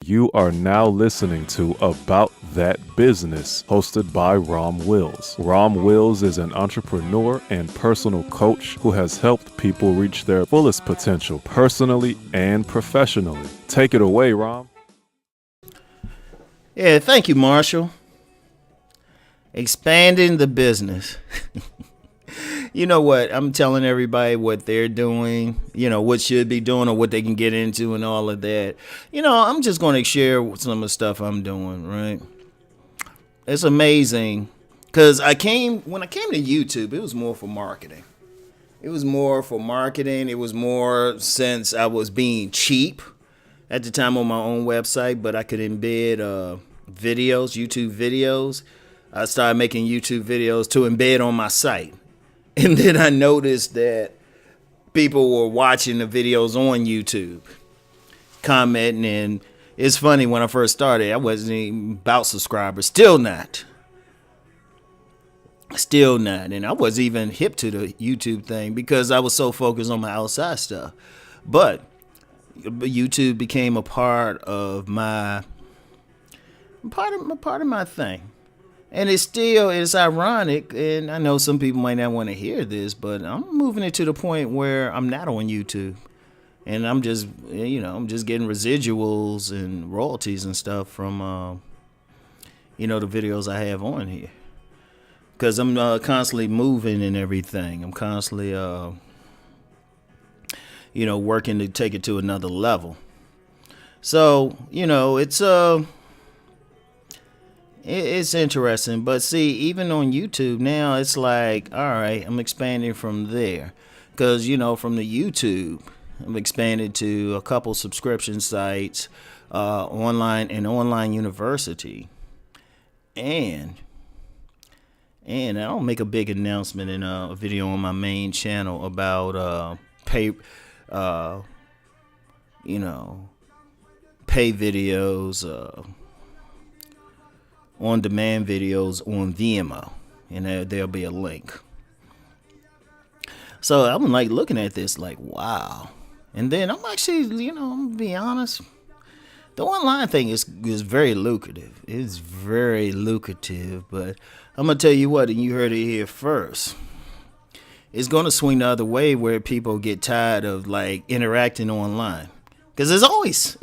You are now listening to About That Business, hosted by Rom Wills. Rom Wills is an entrepreneur and personal coach who has helped people reach their fullest potential personally and professionally. Take it away, Rom. Yeah, thank you, Marshall. Expanding the business. You know what? I'm telling everybody what they're doing, what should be doing or what they can get into and all of that. I'm just going to share some of the stuff I'm doing, right? It's amazing because when I came to YouTube, it was more for marketing. It was more since I was being cheap at the time on my own website, but I could embed YouTube videos. I started making YouTube videos to embed on my site. And then I noticed that people were watching the videos on YouTube, commenting, and it's funny, when I first started, I wasn't even about subscribers. Still not. And I wasn't even hip to the YouTube thing because I was so focused on my outside stuff. But YouTube became a part of my thing. And it's ironic, and I know some people might not want to hear this, but I'm moving it to the point where I'm not on YouTube. And I'm just getting residuals and royalties and stuff from, the videos I have on here. Because I'm constantly moving and everything. I'm constantly, working to take it to another level. So, it's interesting, but see, even on YouTube now, it's like, all right, I'm expanding from there, because from the YouTube, I'm expanded to a couple subscription sites, online university, and I'll make a big announcement in a video on my main channel about pay videos. On-demand videos on Vimeo, and there'll be a link. So I'm like looking at this like, wow. And then I'm actually, I'm gonna be honest, the online thing is very lucrative. It's very lucrative, but I'm gonna tell you what, and you heard it here first. It's gonna swing the other way where people get tired of like interacting online, because it's always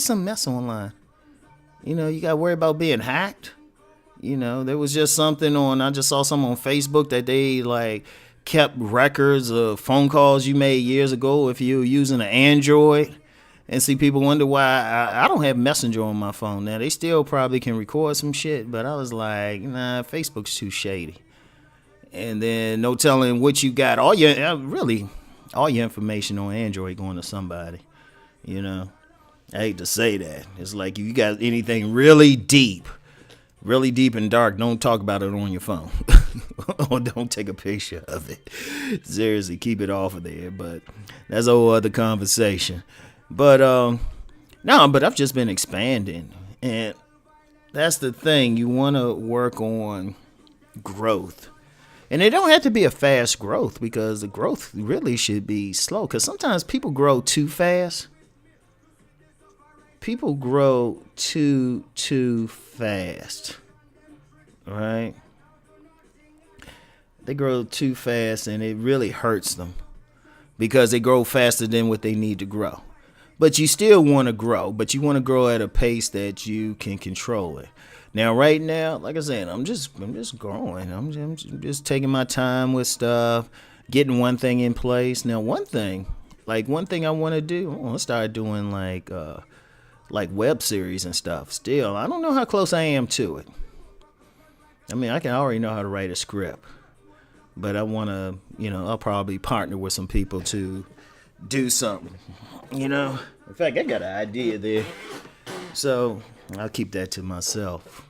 some mess online. You got to worry about being hacked. There was just something I just saw something on Facebook that they like kept records of phone calls you made years ago if you were using an Android. And see, people wonder why I don't have Messenger on my phone. Now, they still probably can record some shit, but I was like, nah, Facebook's too shady. And then no telling what you got. All your information on Android going to somebody, I hate to say that. It's like if you got anything really deep and dark, don't talk about it on your phone. Or don't take a picture of it. Seriously, keep it off of there. But that's a whole other conversation. But but I've just been expanding. And that's the thing. You want to work on growth. And it don't have to be a fast growth, because the growth really should be slow. Because sometimes people grow too fast. People grow too fast, right? They grow too fast, and it really hurts them because they grow faster than what they need to grow. But you still want to grow, but you want to grow at a pace that you can control it. Now, right now, like I said, I'm just growing. I'm just taking my time with stuff, getting one thing in place. Now, one thing I want to do, I want to start doing like web series and stuff. Still, I don't know how close I am to it. I mean, I already know how to write a script, but I want to, I'll probably partner with some people to do something, In fact, I got an idea there, so I'll keep that to myself.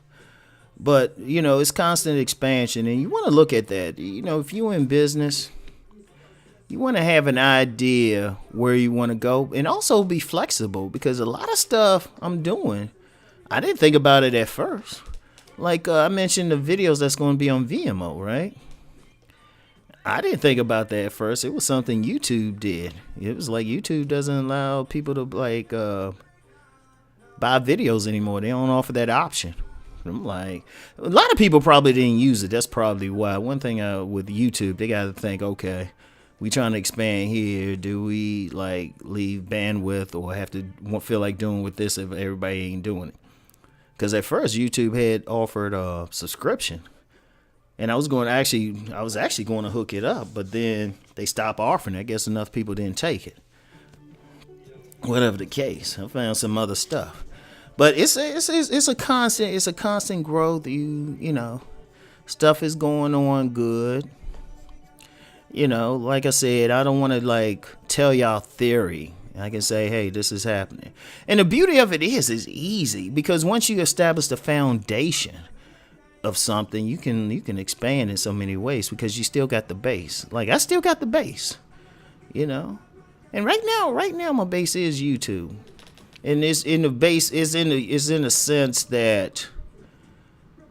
But, it's constant expansion, and you want to look at that. If you're in business, you want to have an idea where you want to go, and also be flexible, because a lot of stuff I'm doing, I didn't think about it at first. Like I mentioned the videos that's going to be on Vimeo, right? I didn't think about that at first. It was something YouTube did. It was like YouTube doesn't allow people to buy videos anymore. They don't offer that option. I'm like, a lot of people probably didn't use it. That's probably why. One thing with YouTube, they got to think, okay, we trying to expand here. Do we like leave bandwidth or have to feel like doing with this if everybody ain't doing it? Because at first YouTube had offered a subscription, and I was actually going to hook it up, but then they stopped offering it. I guess enough people didn't take it. Whatever the case, I found some other stuff. But it's a constant growth. You know, stuff is going on good. You know, like I said, I don't want to like tell y'all theory. I can say, hey, this is happening. And the beauty of it is easy, because once you establish the foundation of something, you can expand in so many ways because you still got the base. Like I still got the base, you know. And right now my base is YouTube. And it's in the base is in the sense that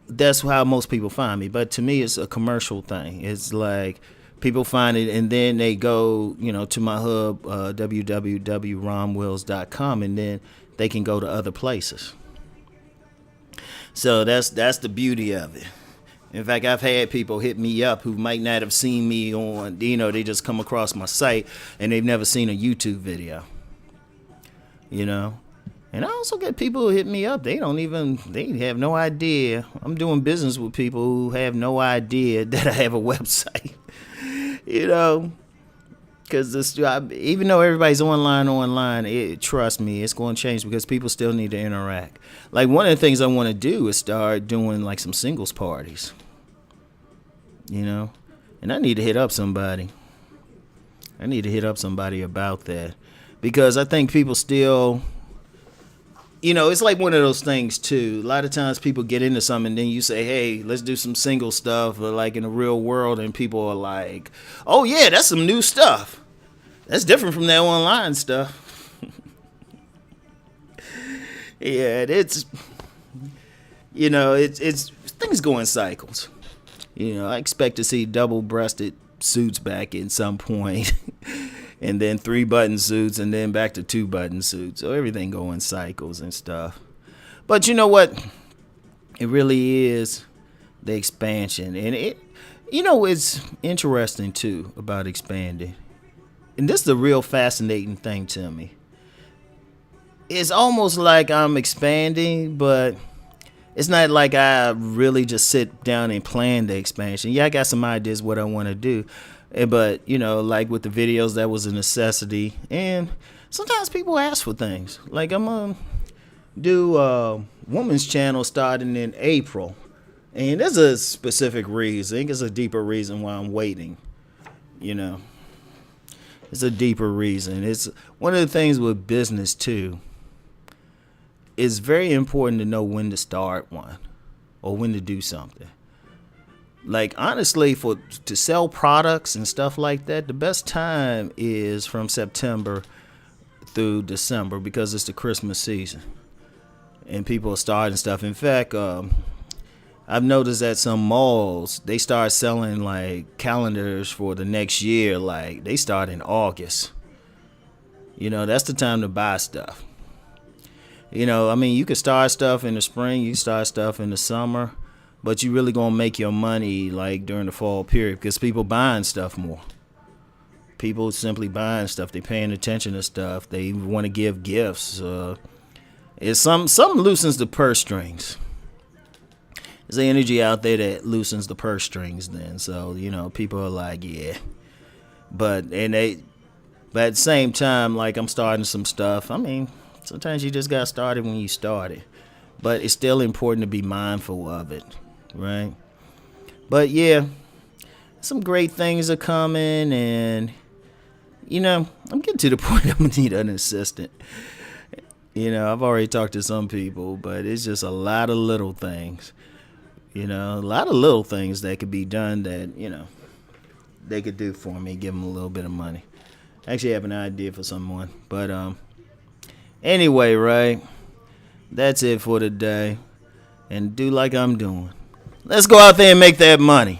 that's how most people find me. But to me, it's a commercial thing. It's like people find it and then they go, you know, to my hub, www.romwills.com, and then they can go to other places. So that's the beauty of it. In fact, I've had people hit me up who might not have seen me on, you know, they just come across my site and they've never seen a YouTube video. You know, and I also get people who hit me up. They have no idea. I'm doing business with people who have no idea that I have a website. You know, because this job, even though everybody's online, trust me, it's going to change because people still need to interact. Like one of the things I want to do is start doing like some singles parties. You know, and I need to hit up somebody. About that. Because I think people still, you know, it's like one of those things too. A lot of times people get into something and then you say, hey, let's do some single stuff, or like in the real world, and people are like, oh yeah, that's some new stuff. That's different from that online stuff. Yeah, it's, you know, it's things go in cycles. You know, I expect to see double-breasted suits back at some point. And then 3-button suits, and then back to 2-button suits. So everything go in cycles and stuff. But you know what? It really is the expansion. And it, you know, it's interesting too about expanding. And this is the real fascinating thing to me. It's almost like I'm expanding, but it's not like I really just sit down and plan the expansion. Yeah, I got some ideas what I want to do. But, you know, like with the videos, that was a necessity. And sometimes people ask for things. Like I'm going to do a woman's channel starting in April. And there's a specific reason. I think it's a deeper reason why I'm waiting. You know, it's a deeper reason. It's one of the things with business, too. It's very important to know when to start one or when to do something. Like, honestly, to sell products and stuff like that, the best time is from September through December because it's the Christmas season. And people are starting stuff. In fact, I've noticed that some malls, they start selling, like, calendars for the next year. Like, they start in August. You know, that's the time to buy stuff. You know, I mean, you can start stuff in the spring. You can start stuff in the summer. But you really gonna make your money like during the fall period because people buying stuff more. People simply buying stuff. They paying attention to stuff. They want to give gifts. It's something loosens the purse strings. There's the energy out there that loosens the purse strings. Then, so you know, people are like, yeah. But at the same time, like I'm starting some stuff. I mean, sometimes you just got started when you started. But it's still important to be mindful of it. Right. But yeah, some great things are coming, and you know, I'm getting to the point I'm gonna need an assistant. You know, I've already talked to some people, but it's just a lot of little things. You know, a lot of little things that could be done that, you know, they could do for me, give them a little bit of money. I actually have an idea for someone. But anyway, right, that's it for today. And do like I'm doing. Let's go out there and make that money.